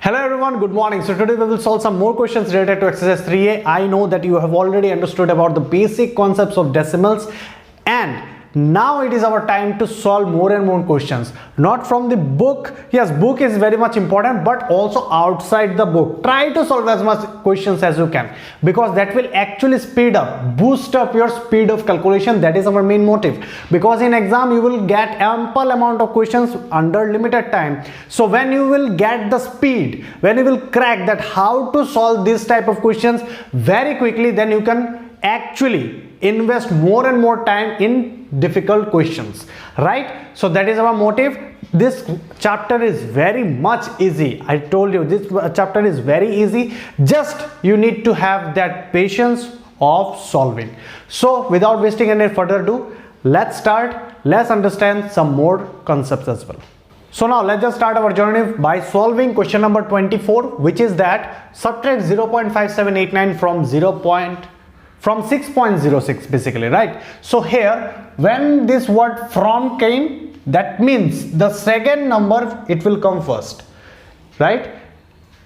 Hello everyone, good morning. So today we will solve some more questions related to exercise 3A. I know that you have already understood about the basic concepts of decimals, and now it is our time to solve more and more questions. Not from the book. Yes, book is very much important, but also outside the book. Try to solve as much questions as you can, because that will actually speed up, boost up your speed of calculation. That is our main motive, because in exam you will get ample amount of questions under limited time. So when you will get the speed, when you will crack that how to solve this type of questions very quickly, then you can actually invest more and more time in difficult questions, right? So that is our motive. This chapter is very much easy. I told you this chapter is very easy. Just you need to have that patience of solving. So without wasting any further ado, let's start. Let's understand some more concepts as well. So now let's just start our journey by solving question number 24, which is that subtract 0.5789 from 6.06 basically, right? So here when this word from came, that means the second number it will come first, right?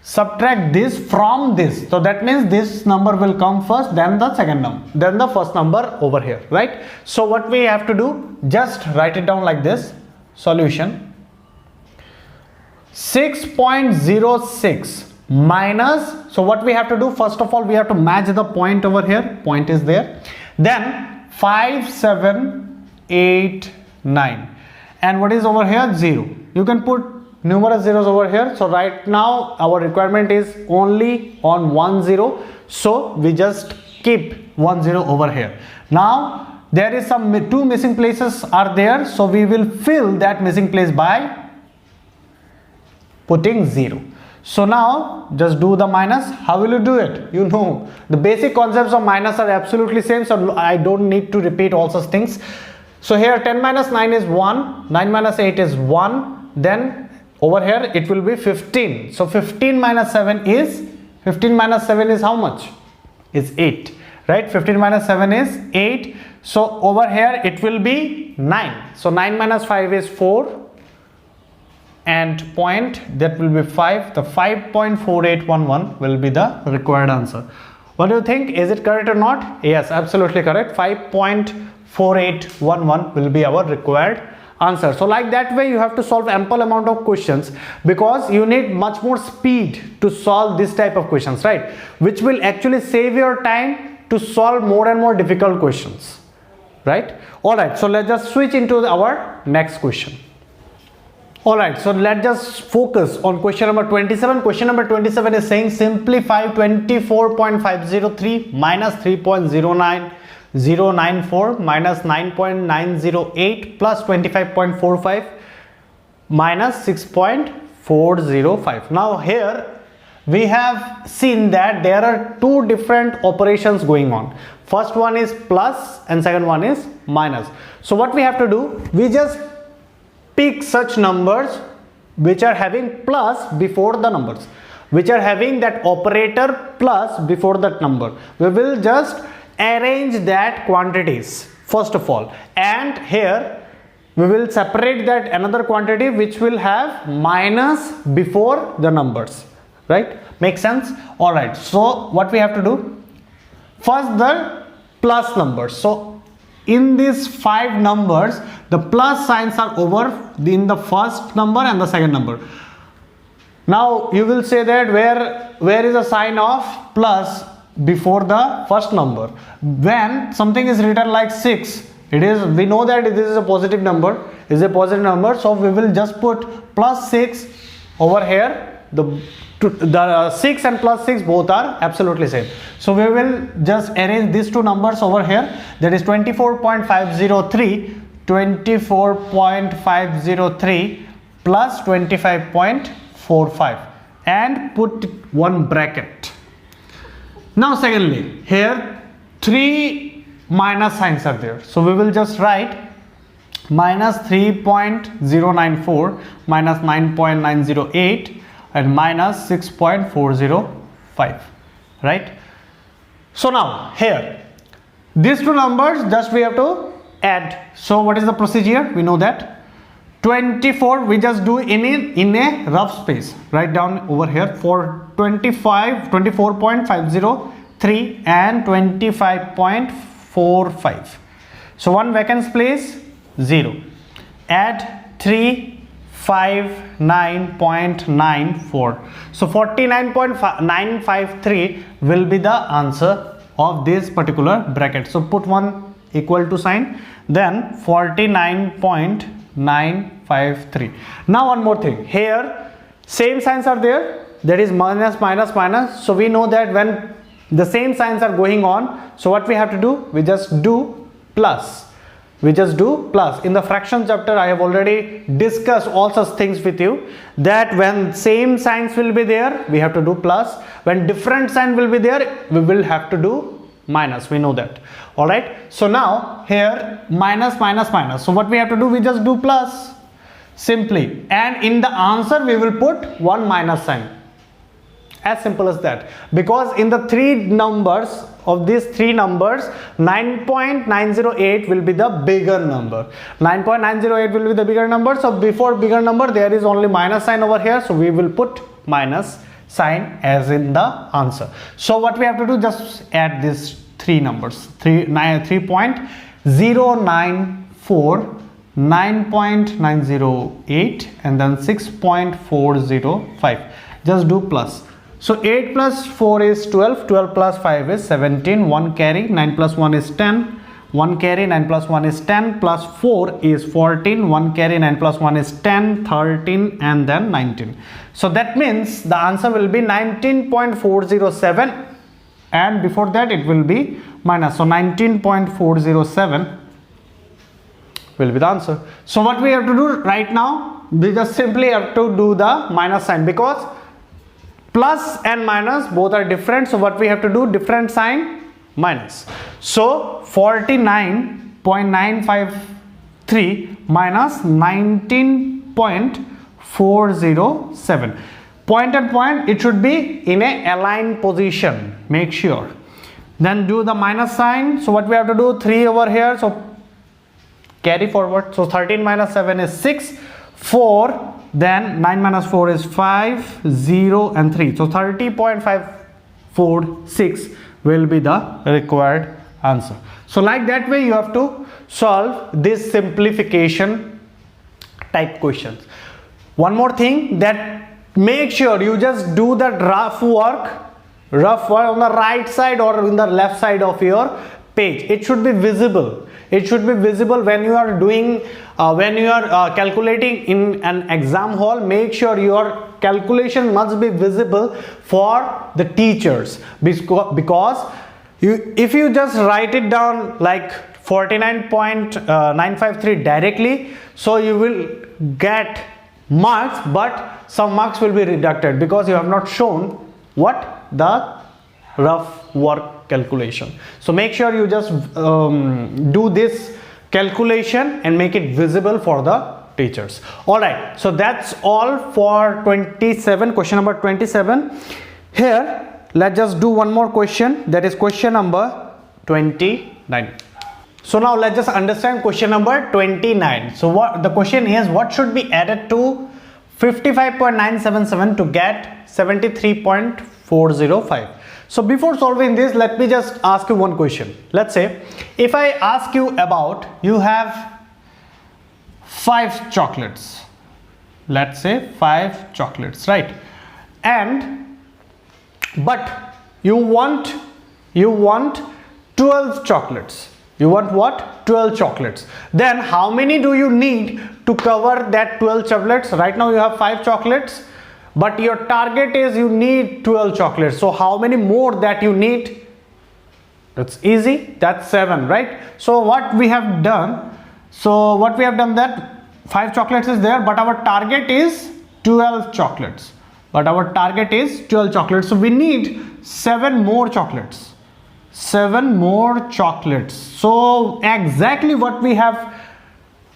Subtract this from this, so that means this number will come first, then the second number, then the first number over here, right? So what we have to do, just write it down like this. Solution: 6.06 minus, so what we have to do, first of all we have to match the point over here, point is there, then 5789, and what is over here, 0. You can put numerous zeros over here. So right now our requirement is only on 10, so we just keep 10 over here. Now there is some two missing places are there, so we will fill that missing place by putting 0. So now just do the minus. How will you do it? You know the basic concepts of minus are absolutely same, so I don't need to repeat all such things. So here 10 minus 9 is 1, 9 minus 8 is 1, then over here it will be 15. So 15 minus 7 is how much? Is 8, right? 15 minus 7 is 8. So over here it will be 9. So 9 minus 5 is 4. And point, that will be 5. The 5.4811 will be the required answer. What do you think? Is it correct or not? Yes, absolutely correct. 5.4811 will be our required answer. So like that way you have to solve ample amount of questions, because you need much more speed to solve this type of questions, right? Which will actually save your time to solve more and more difficult questions, right? All right, so let's just switch into our next question. Alright, so let's just focus on question number 27. Question number 27 is saying simplify 24.503 minus 3.09094 minus 9.908 plus 25.45 minus 6.405. Now here we have seen that there are two different operations going on. First one is plus and second one is minus. So what we have to do, we just pick such numbers which are having plus before the numbers, which are having that operator plus before that number. We will just arrange that quantities first of all, and here we will separate that another quantity which will have minus before the numbers, right? Make sense? All right, so what we have to do, first the plus numbers. So in these 5 numbers, the plus signs are over in the first number and the second number. Now you will say that where is a sign of plus before the first number? When something is written like 6, it is, we know that this is a positive number, so we will just put plus 6 over here. The 6 and plus 6 both are absolutely same, so we will just arrange these two numbers over here, that is 24.503 plus 25.45, and put one bracket. Now secondly, here 3 minus signs are there, so we will just write minus 3.094 minus 9.908 and minus 6.405, right? So now here these two numbers just we have to add. So what is the procedure? We know that 24 we just do in a rough space. Write down over here for 25, 24.503 and 25.45. So one vacant place, 0. Add 3, 5, 9.94. So 49.953 will be the answer of this particular bracket. So put one equal to sign, then 49.953. Now one more thing, here same signs are there, that is minus, minus, minus. So we know that when the same signs are going on, so what we have to do, we just do plus. We just do plus. In the fraction chapter I have already discussed all such things with you, that when same signs will be there, we have to do plus. When different sign will be there, we will have to do minus. We know that. All right, so now here minus, minus, minus. So what we have to do, we just do plus simply, and in the answer we will put one minus sign. As simple as that. Because in the three numbers, of these three numbers, 9.908 will be the bigger number. 9.908 will be the bigger number. So before bigger number there is only minus sign over here, so we will put minus sign as in the answer. So what we have to do, just add these three numbers, 3.094, 9.908 and then 6.405. Just do plus. So 8 plus 4 is 12, 12 plus 5 is 17, 1 carry, 9 plus 1 is 10, 1 carry, 9 plus 1 is 10, plus 4 is 14, 1 carry, 9 plus 1 is 10, 13 and then 19. So that means the answer will be 19.407, and before that it will be minus. So 19.407 will be the answer. So what we have to do right now, we just simply have to do the minus sign, because plus and minus both are different. So what we have to do, different sign, minus. So 49.953 minus 19.407. Point and point, it should be in a aligned position, make sure. Then do the minus sign. So what we have to do, 3 over here, so carry forward. So 13 minus 7 is 6, 4, then 9 minus 4 is 5, 0 and 3. So 30.546 will be the required answer. So like that way you have to solve this simplification type questions. One more thing, that make sure you just do that rough work on the right side or on the left side of your page. It should be visible. It should be visible when you are doing, when you are calculating in an exam hall. Make sure your calculation must be visible for the teachers, because if you just write it down like 49.953 directly, so you will get marks, but some marks will be deducted because you have not shown what the rough work calculation. So make sure you just do this calculation and make it visible for the teachers. All right, so that's all for 27, question number 27. Here let's just do one more question, that is question number 29. So now let's just understand question number 29. So what the question is, what should be added to 55.977 to get 73.405? So before solving this, let me just ask you one question. Let's say if I ask you about, you have 5 chocolates, let's say 5 chocolates, right? And but you want 12 chocolates. You want what? 12 chocolates. Then how many do you need to cover that 12 chocolates? Right now you have 5 chocolates, but your target is you need 12 chocolates. So how many more that you need? That's easy. That's 7, right? So what we have done, that 5 chocolates is there, but our target is 12 chocolates. So we need 7 more chocolates. 7 more chocolates. So exactly what we have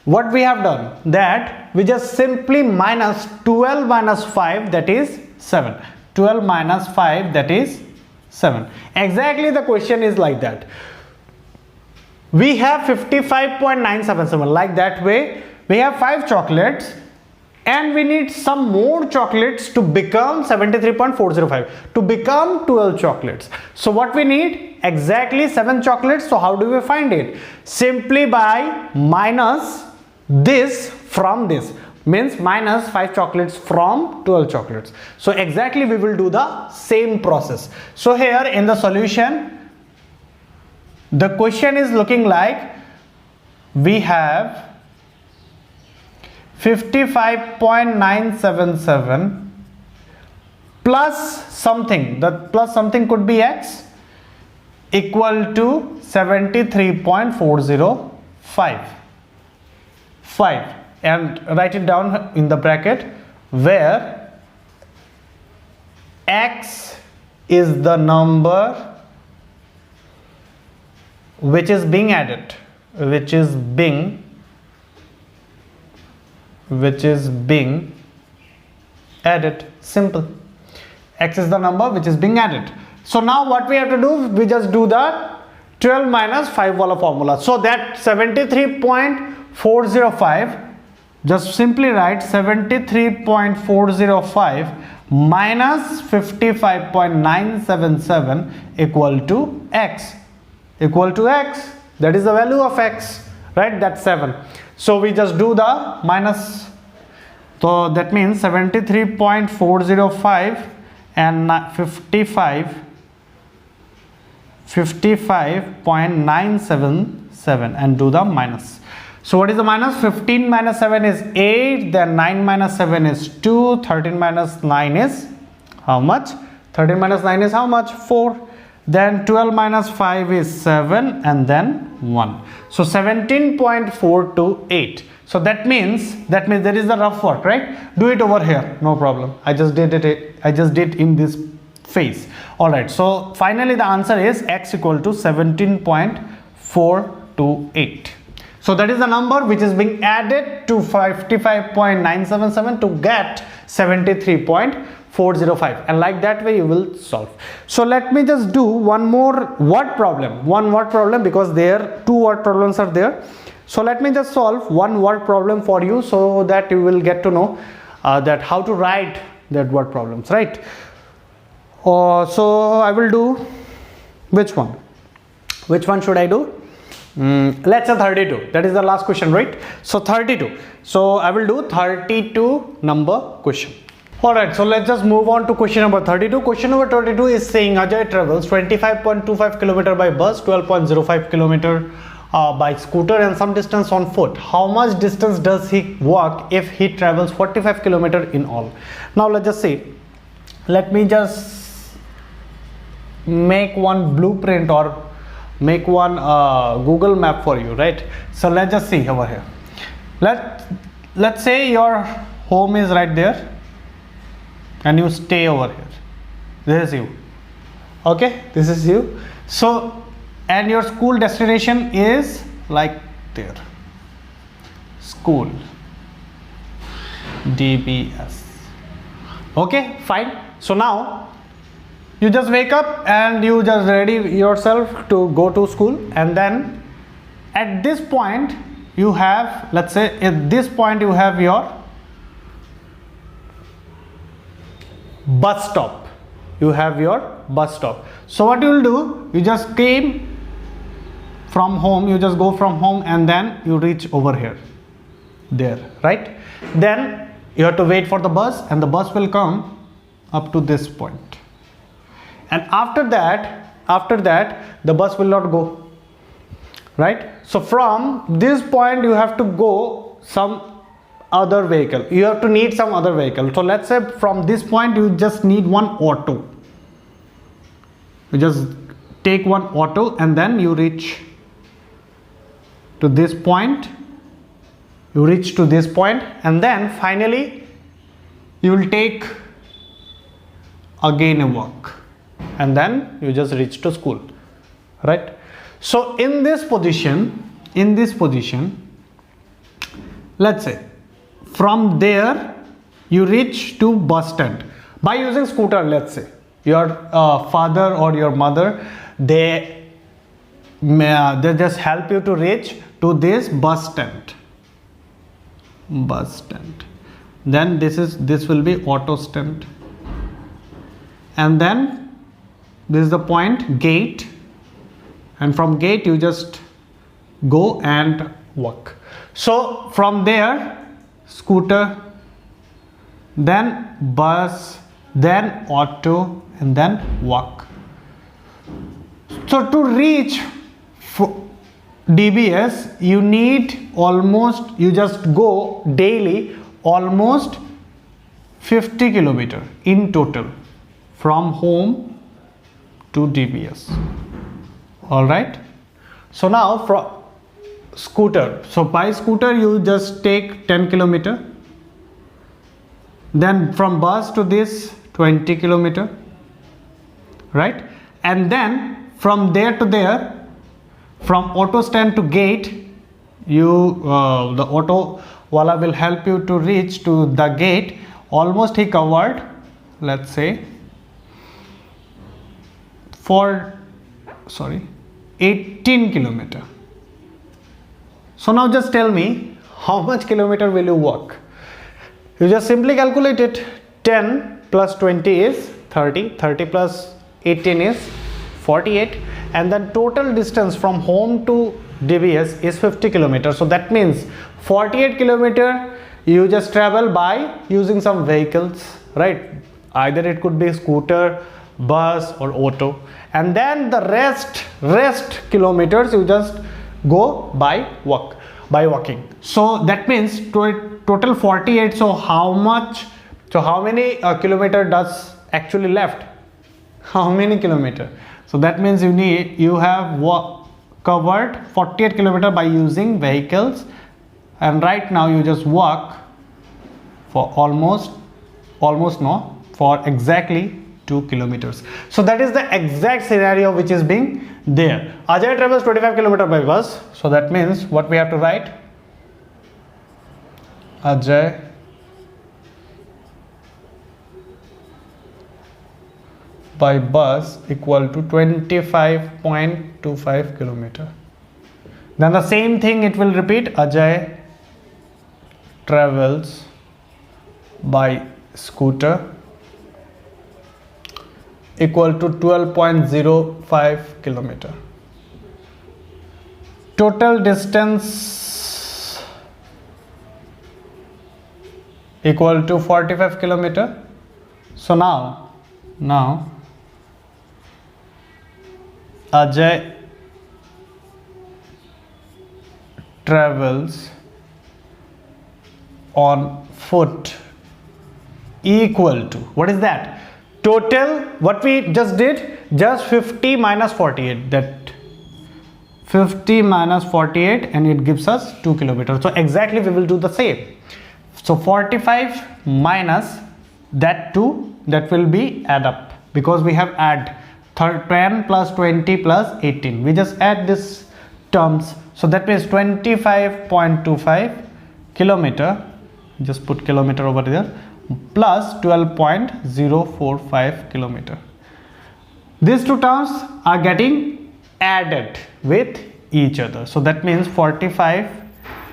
done, that we just simply minus 12 minus 5, that is 7. 12 minus 5, that is 7. Exactly the question is like that. We have 55.977, like that way We have 5 chocolates and we need some more chocolates to become 73.405, to become 12 chocolates. So what we need? Exactly 7 chocolates. So how do we find it? Simply by minus this from this, means minus 5 chocolates from 12 chocolates. So exactly we will do the same process. So here in the solution, the question is looking like we have 55.977 plus something, that plus something could be x, equal to 73.405, and write it down in the bracket where x is the number which is being added, which is being added. Simple. X is the number which is being added. So now what we have to do, we just do the 12 minus 5 wala formula. So that 73.405, just simply write 73.405 minus 55.977 equal to x. That is the value of x, right? That's 7. So we just do the minus. So that means 73.405 and 55.977 and do the minus. So what is the minus? 15 minus 7 is 8, then 9 minus 7 is 2, 13 minus 9 is how much? 13 minus 9 is how much? 4. Then 12 minus 5 is 7 and then 1. So 17.428. So that means there is the rough work, right? Do it over here, no problem. I just did in this phase. All right, so finally the answer is x equal to 17.428. So that is the number which is being added to 55.977 to get 73.405, and like that way you will solve. So let me just do one more word problem, because there 2 word problems are there. So let me just solve one word problem for you so that you will get to know that how to write that word problems, right? So I will do which one should I do? Let's say 32. That is the last question, right? So 32. So I will do 32 number question. Alright, so let's just move on to question number 32. Question number 32 is saying Ajay travels 25.25 km by bus, 12.05 km by scooter and some distance on foot. How much distance does he walk if he travels 45 km in all? Now let's just see. Let me just make one blueprint or make one Google map for you, right? So let's just see over here. Let's say your home is right there and you stay over here. This is you. Okay, this is you. So, and your school destination is like there. School. DBS. Okay, fine. So now you just wake up and you just ready yourself to go to school, and then at this point you have, let's say at this point you have your bus stop. So what you will do, you just came from home, you just go from home and then you reach over here, there, right? Then you have to wait for the bus and the bus will come up to this point. And after that the bus will not go, right? So from this point you have to go some other vehicle, you have to need some other vehicle. So let's say from this point you just need one auto. You just take one auto and then you reach to this point, and then finally you will take again a walk and then you just reach to school, right? So in this position, let's say from there you reach to bus stand by using scooter. Let's say your father or your mother, they just help you to reach to this bus stand, bus stand. Then this will be auto stand, and then this is the point gate, and from gate you just go and walk. So from there scooter, then bus, then auto, and then walk. So to reach DBS you need almost, you just go daily almost 50 kilometer in total from home to DBS. All right. So now from scooter, so by scooter you just take 10 kilometer, then from bus to this 20 kilometer, right? And then from there to there, from auto stand to gate, you the auto wala will help you to reach to the gate. Almost he covered, let's say 18 kilometer. So now just tell me how much kilometer will you walk? You just simply calculate it. 10 plus 20 is 30, 30 plus 18 is 48, and then total distance from home to DBS is 50 kilometers. So that means 48 kilometer you just travel by using some vehicles, right? Either it could be scooter, bus or auto, and then the rest kilometers you just go by walking. So that means total 48. So how many kilometer does actually left? How many kilometer? So that means you have covered 48 kilometer by using vehicles, and right now you just walk for for exactly 2 kilometers. So that is the exact scenario which is being there. Ajay travels 25 kilometer by bus. So that means what we have to write? Ajay by bus equal to 25.25 kilometer. Then the same thing it will repeat. Ajay travels by scooter equal to 12.05 kilometer. Total distance equal to 45 kilometer. So now Ajay travels on foot equal to, what is that? Total, what we just did, just 50 minus 48, that 50 minus 48, and it gives us 2 kilometers. So exactly we will do the same. So 45 minus that 2, that will be add up, because we have add 10 plus 20 plus 18, we just add this terms. So that means 25.25 kilometer, just put kilometer over there, plus 12.045 kilometer. These two terms are getting added with each other. So that means 45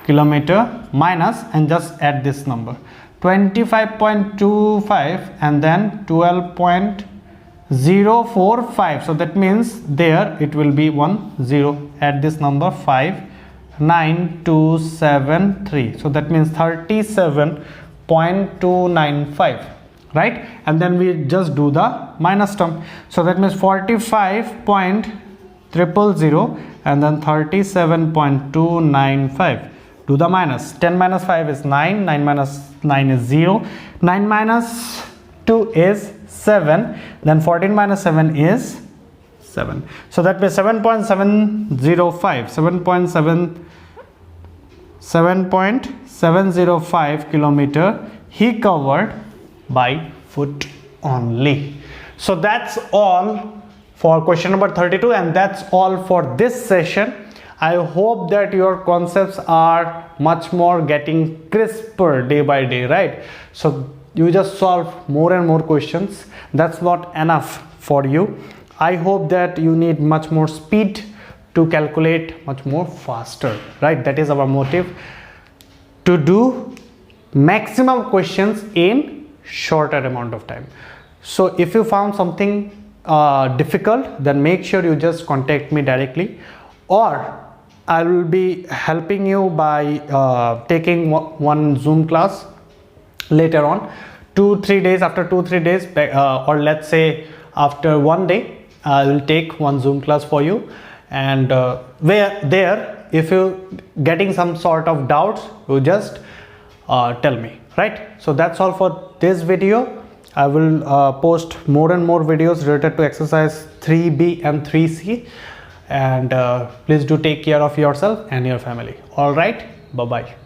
kilometer minus, and just add this number 25.25 and then 12.045. So that means there it will be 10, add this number 59273. So that means 37.295, right? And then we just do the minus term. So that means 45.000 and then 37.295. Do the minus. 10 minus 5 is 9, 9 minus 9 is 0, 9 minus 2 is 7, then 14 minus 7 is 7. So that means 7.705, 7.705 kilometer he covered by foot only. So that's all for question number 32, and that's all for this session. I hope that your concepts are much more getting crisper day by day, right? So you just solve more and more questions. That's not enough for you. I hope that you need much more speed to calculate much more faster, right? That is our motive, to do maximum questions in shorter amount of time. So if you found something difficult, then make sure you just contact me directly, or I will be helping you by taking one Zoom class later on, 2-3 days, after 2-3 days, or let's say after 1 day, I will take one Zoom class for you. And where there, if you getting some sort of doubts, you just tell me, right? So that's all for this video. I will post more and more videos related to exercise 3B and 3C, and please do take care of yourself and your family. All right, bye bye.